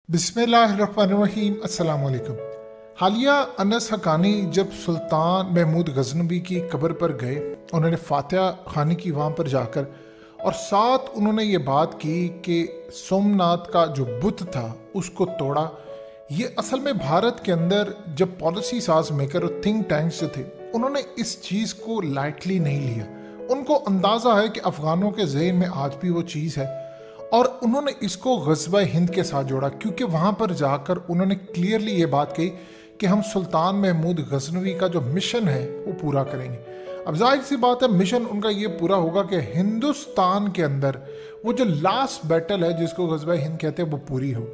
बिस्मिल्लाहिर्रहमानिर्रहीम। अस्सलाम वालेकुम। हालिया अनस हक्कानी जब सुल्तान महमूद गजनवी की कब्र पर गए, उन्होंने फातिहा खानी की वहाँ पर जाकर और साथ उन्होंने ये बात की कि सोमनाथ का जो बुत था उसको तोड़ा। ये असल में भारत के अंदर जब पॉलिसी साज मेकर और थिंक टैंक्स जो थे उन्होंने इस चीज़ को लाइटली नहीं लिया। उनको अंदाज़ा है कि अफ़गानों के जहन में आज भी वो चीज़ है और उन्होंने इसको ग़ज़वा हिंद के साथ जोड़ा, क्योंकि वहाँ पर जाकर उन्होंने क्लियरली ये बात कही कि हम सुल्तान महमूद गजनवी का जो मिशन है वो पूरा करेंगे। अब जाहिर सी बात है मिशन उनका ये पूरा होगा कि हिंदुस्तान के अंदर वो जो लास्ट बैटल है जिसको ग़ज़वा हिंद कहते हैं वो पूरी हो।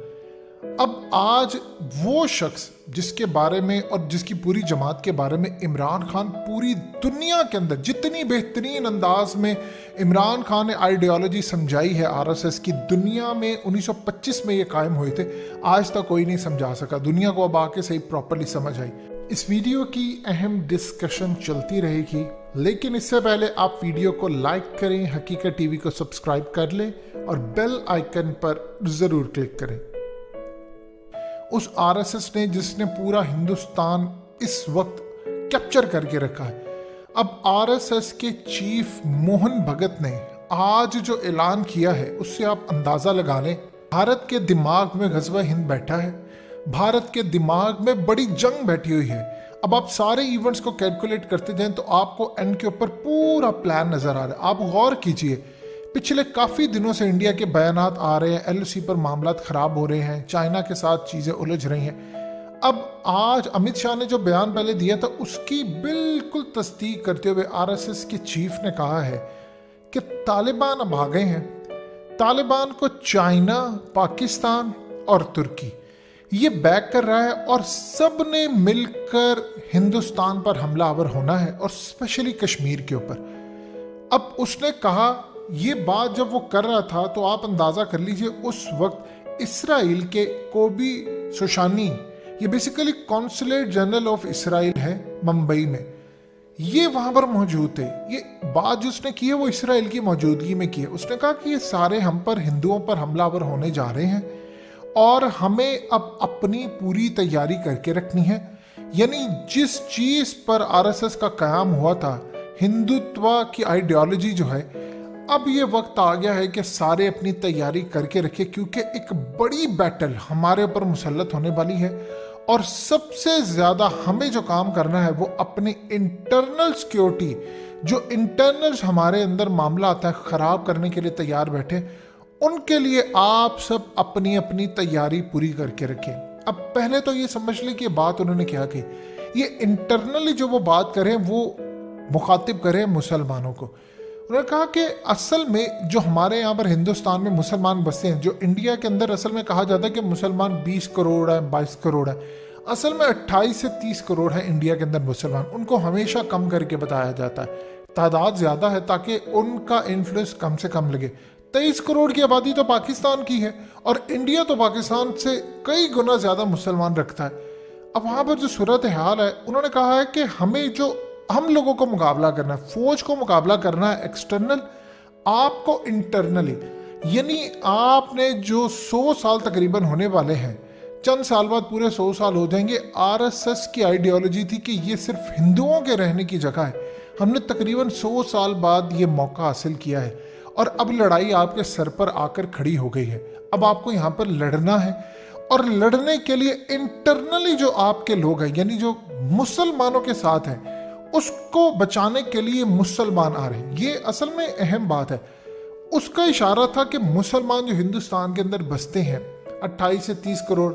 अब आज वो शख्स जिसके बारे में और जिसकी पूरी जमात के बारे में इमरान खान पूरी दुनिया के अंदर जितनी बेहतरीन अंदाज में इमरान खान ने आइडियोलॉजी समझाई है आरएसएस की, दुनिया में 1925 में ये कायम हुए थे, आज तक कोई नहीं समझा सका। दुनिया को अब आके सही प्रॉपरली समझ आई। इस वीडियो की अहम डिस्कशन चलती रहेगी, लेकिन इससे पहले आप वीडियो को लाइक करें, हकीकत टीवी को सब्सक्राइब कर लें और बेल आइकन पर ज़रूर क्लिक करें। उस आरएसएस ने जिसने पूरा हिंदुस्तान इस वक्त कैप्चर करके रखा है, अब आरएसएस के चीफ मोहन भगत ने आज जो ऐलान किया है उससे आप अंदाज़ा लगा लें भारत के दिमाग में ग़ज़वा हिंद बैठा है, भारत के दिमाग में बड़ी जंग बैठी हुई है। अब आप सारे इवेंट्स को कैलकुलेट करते जाएं तो आपको एंड के ऊपर पूरा प्लान नज़र आ रहा है। आप गौर कीजिए, पिछले काफ़ी दिनों से इंडिया के बयानात आ रहे हैं, एलओसी पर मामलात ख़राब हो रहे हैं, चाइना के साथ चीज़ें उलझ रही हैं। अब आज अमित शाह ने जो बयान पहले दिया था उसकी बिल्कुल तस्दीक करते हुए आरएसएस के चीफ ने कहा है कि तालिबान अब आ गए हैं। तालिबान को चाइना, पाकिस्तान और तुर्की ये बैक कर रहा है और सब ने मिलकर हिंदुस्तान पर हमलावर होना है और स्पेशली कश्मीर के ऊपर। अब उसने कहा, ये बात जब वो कर रहा था तो आप अंदाज़ा कर लीजिए उस वक्त इसराइल के कोबी सुशानी, ये basically consulate general of Israel है मुंबई में, ये वहाँ पर मौजूद थे। ये बात जो उसने की है वो इसराइल की मौजूदगी में की है। उसने कहा कि ये सारे हम पर हिंदुओं पर हमलावर होने जा रहे हैं और हमें अब अपनी पूरी तैयारी करके रखनी है। यानी जिस चीज़ पर आरएसएस का क़याम हुआ था, हिंदुत्व की आइडियोलॉजी जो है, अब ये वक्त आ गया है कि सारे अपनी तैयारी करके रखें, क्योंकि एक बड़ी बैटल हमारे ऊपर मुसल्लत होने वाली है और सबसे ज़्यादा हमें जो काम करना है वो अपनी इंटरनल सिक्योरिटी, जो इंटरनल्स हमारे अंदर मामला आता है ख़राब करने के लिए तैयार बैठे, उनके लिए आप सब अपनी अपनी तैयारी पूरी करके रखें। अब पहले तो ये समझ लें कि बात उन्होंने क्या की, ये इंटरनली जो वो बात करें वो मुखातिब करें मुसलमानों को। उन्होंने कहा कि असल में जो हमारे यहाँ पर हिंदुस्तान में मुसलमान बसते हैं, जो इंडिया के अंदर असल में कहा जाता है कि मुसलमान 20 करोड़ है, 22 करोड़ है, असल में 28 से 30 करोड़ है इंडिया के अंदर मुसलमान। उनको हमेशा कम करके बताया जाता है, तादाद ज़्यादा है ताकि उनका इन्फ्लुएंस कम से कम लगे। 23 करोड़ की आबादी तो पाकिस्तान की है और इंडिया तो पाकिस्तान से कई गुना ज़्यादा मुसलमान रखता है। अब वहाँ पर जो सूरत हाल है, उन्होंने कहा है कि हमें जो हम लोगों को मुकाबला करना है, फौज को मुकाबला करना है एक्सटर्नल, आपको इंटरनली, यानी आपने जो 100 साल तकरीबन होने वाले हैं, चंद साल बाद पूरे 100 साल हो जाएंगे। आरएसएस की आइडियोलॉजी थी कि ये सिर्फ हिंदुओं के रहने की जगह है, हमने तकरीबन 100 साल बाद ये मौका हासिल किया है और अब लड़ाई आपके सर पर आकर खड़ी हो गई है। अब आपको यहाँ पर लड़ना है और लड़ने के लिए इंटरनली जो आपके लोग हैं, यानी जो मुसलमानों के साथ हैं, उसको बचाने के लिए मुसलमान आ रहे हैं। ये असल में अहम बात है। उसका इशारा था कि मुसलमान जो हिंदुस्तान के अंदर बसते हैं 28 से 30 करोड़,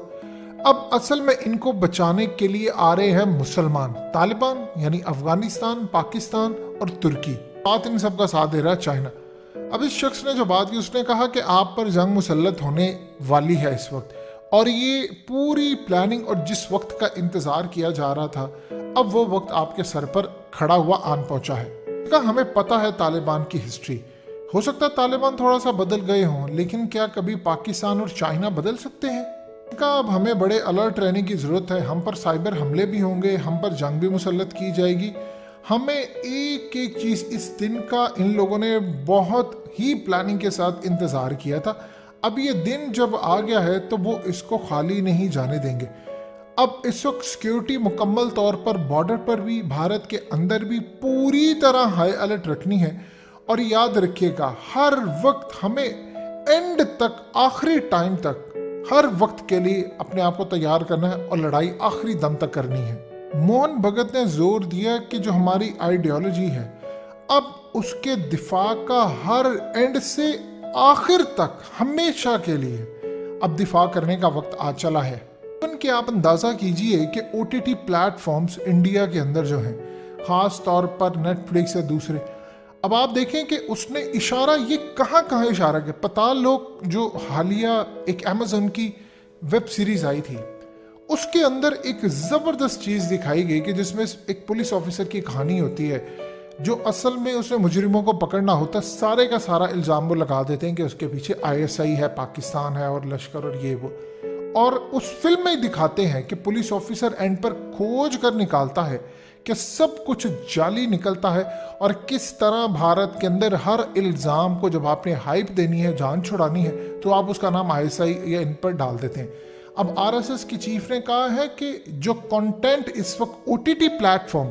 अब असल में इनको बचाने के लिए आ रहे हैं मुसलमान। तालिबान यानी अफगानिस्तान, पाकिस्तान और तुर्की, बात इन सब का साथ दे रहा है चाइना। अब इस शख्स ने जो बात की, उसने कहा कि आप पर जंग मुसल्लत होने वाली है इस वक्त, और ये पूरी प्लानिंग और जिस वक्त का इंतज़ार किया जा रहा था, अब वो वक्त आपके सर पर खड़ा हुआ आन पहुंचा है। क्या हमें पता है तालिबान की हिस्ट्री, हो सकता है तालिबान थोड़ा सा बदल गए हों, लेकिन क्या कभी पाकिस्तान और चाइना बदल सकते हैं? क्या अब हमें बड़े अलर्ट रहने की ज़रूरत है। हम पर साइबर हमले भी होंगे, हम पर जंग भी मुसल्लत की जाएगी। हमें एक एक चीज़, इस दिन का इन लोगों ने बहुत ही प्लानिंग के साथ इंतज़ार किया था। अब ये दिन जब आ गया है तो वो इसको खाली नहीं जाने देंगे। अब इस वक्त सिक्योरिटी मुकम्मल तौर पर बॉर्डर पर भी, भारत के अंदर भी पूरी तरह हाई अलर्ट रखनी है। और याद रखिएगा, हर वक्त हमें एंड तक, आखिरी टाइम तक, हर वक्त के लिए अपने आप को तैयार करना है और लड़ाई आखिरी दम तक करनी है। मोहन भगत ने जोर दिया कि जो हमारी आइडियोलॉजी है, अब उसके दिफा का हर एंड से आखिर तक, हमेशा के लिए अब दिफा करने का वक्त आ चला है। कि आप अंदाजा कीजिए कि OTT प्लेटफॉर्म्स इंडिया के अंदर जो हैं, खास तौर पर नेटफ्लिक्स या दूसरे, अब आप देखें कि उसने इशारा ये कहाँ कहाँ इशारा किया। पताल लोक जो हालिया एक अमेज़न की वेब सीरीज आई थी, उसके अंदर एक ज़बरदस्त चीज़ दिखाई गई कि जिसमें एक पुलिस ऑफिसर की कहानी होती है, जो असल में उसने मुजरिमों को पकड़ना होता है। सारे का सारा इल्ज़ाम वो लगा देते हैं कि उसके पीछे ISI है, पाकिस्तान है और लश्कर और ये वो। और उस फिल्म में दिखाते हैं कि पुलिस ऑफिसर एंड पर खोज कर निकालता है कि सब कुछ जाली निकलता है और किस तरह भारत के अंदर हर इल्ज़ाम को जब आपने हाइप देनी है, जान छुड़ानी है, तो आप उसका नाम ISI या इन पर डाल देते हैं। अब RSS की चीफ ने कहा है कि जो कंटेंट इस वक्त OTT प्लेटफॉर्म,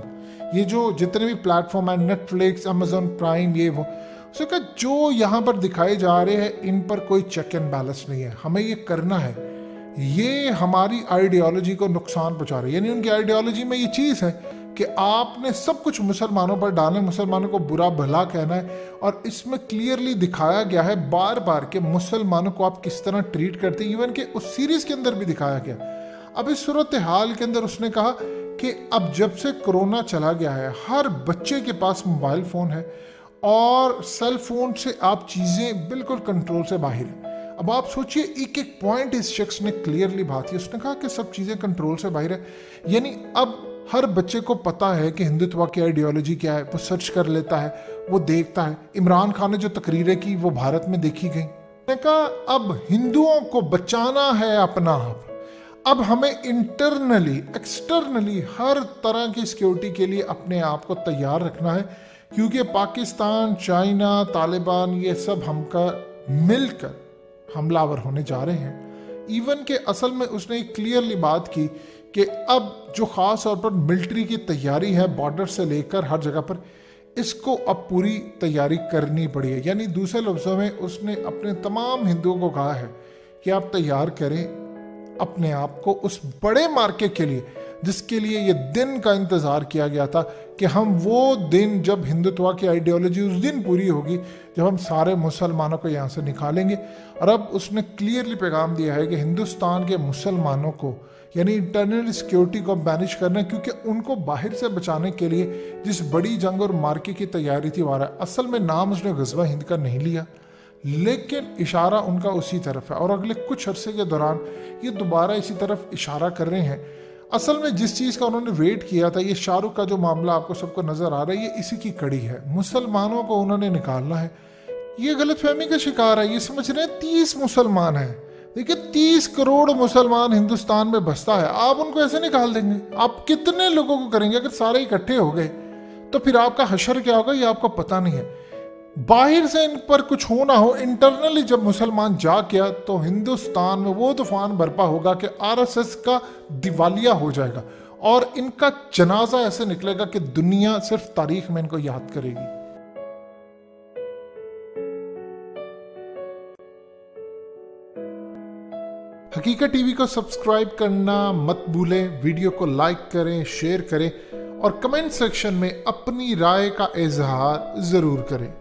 ये जो जितने भी प्लेटफॉर्म है, नेटफ्लिक्स, अमेज़न प्राइम, ये वो, उसने कहा जो यहाँ पर दिखाए जा रहे हैं इन पर कोई चेक एंड बैलेंस नहीं है, हमें ये करना है। ये हमारी आइडियोलॉजी को नुकसान पहुंचा रही है। यानी उनकी आइडियोलॉजी में ये चीज़ है कि आपने सब कुछ मुसलमानों पर डालना है, मुसलमानों को बुरा भला कहना है। और इसमें क्लियरली दिखाया गया है बार बार कि मुसलमानों को आप किस तरह ट्रीट करते हैं। इवन कि उस सीरीज के अंदर भी दिखाया गया। अब इस सूरत हाल के अंदर उसने कहा कि अब जब से कोरोना चला गया है, हर बच्चे के पास मोबाइल फ़ोन है और सेल फोन से आप चीज़ें बिल्कुल कंट्रोल से बाहर हैं। अब आप सोचिए, एक एक पॉइंट इस शख्स ने क्लियरली बात की। उसने कहा कि सब चीज़ें कंट्रोल से बाहर है। यानी अब हर बच्चे को पता है कि हिंदुत्व की आइडियोलॉजी क्या है, वो सर्च कर लेता है, वो देखता है। इमरान खान ने जो तकरीरें की वो भारत में देखी गई। उसने कहा अब हिंदुओं को बचाना है अपना आप। अब हमें इंटरनली, एक्सटर्नली हर तरह की सिक्योरिटी के लिए अपने आप को तैयार रखना है, क्योंकि पाकिस्तान, चाइना, तालिबान, ये सब हमका मिलकर हमलावर होने जा रहे हैं। इवन के असल में उसने क्लियरली बात की कि अब जो ख़ास तौर पर मिलिट्री की तैयारी है, बॉर्डर से लेकर हर जगह पर, इसको अब पूरी तैयारी करनी पड़ी है। यानी दूसरे लफ्ज़ों में उसने अपने तमाम हिंदुओं को कहा है कि आप तैयार करें अपने आप को उस बड़े मार्के के लिए जिसके लिए ये दिन का इंतज़ार किया गया था, कि हम वो दिन जब हिंदुत्व की आइडियोलॉजी उस दिन पूरी होगी जब हम सारे मुसलमानों को यहाँ से निकालेंगे। और अब उसने क्लियरली पैगाम दिया है कि हिंदुस्तान के मुसलमानों को, यानी इंटरनल सिक्योरिटी को मैनेज करना है, क्योंकि उनको बाहर से बचाने के लिए जिस बड़ी जंग और मार्के की तैयारी थी वारा, असल में नाम उसने गज़वा हिंद का नहीं लिया, लेकिन इशारा उनका उसी तरफ है। और अगले कुछ अरसे के दौरान ये दोबारा इसी तरफ इशारा कर रहे हैं। असल में जिस चीज़ का उन्होंने वेट किया था, ये शाहरुख का जो मामला आपको सबको नज़र आ रहा है, ये इसी की कड़ी है। मुसलमानों को उन्होंने निकालना है। ये गलतफहमी का शिकार है। ये समझ रहे हैं 30 मुसलमान हैं। देखिए 30 करोड़ मुसलमान हिंदुस्तान में बसता है, आप उनको ऐसे निकाल देंगे? आप कितने लोगों को करेंगे? अगर सारे इकट्ठे हो गए तो फिर आपका हशर क्या होगा ये आपको पता नहीं है। बाहर से इन पर कुछ हो ना हो, इंटरनली जब मुसलमान जाग गया तो हिंदुस्तान में वो तूफान बरपा होगा कि RSS का दिवालिया हो जाएगा और इनका जनाजा ऐसे निकलेगा कि दुनिया सिर्फ तारीख में इनको याद करेगी। हकीकत टीवी को सब्सक्राइब करना मत भूलें, वीडियो को लाइक करें, शेयर करें और कमेंट सेक्शन में अपनी राय का इजहार जरूर करें।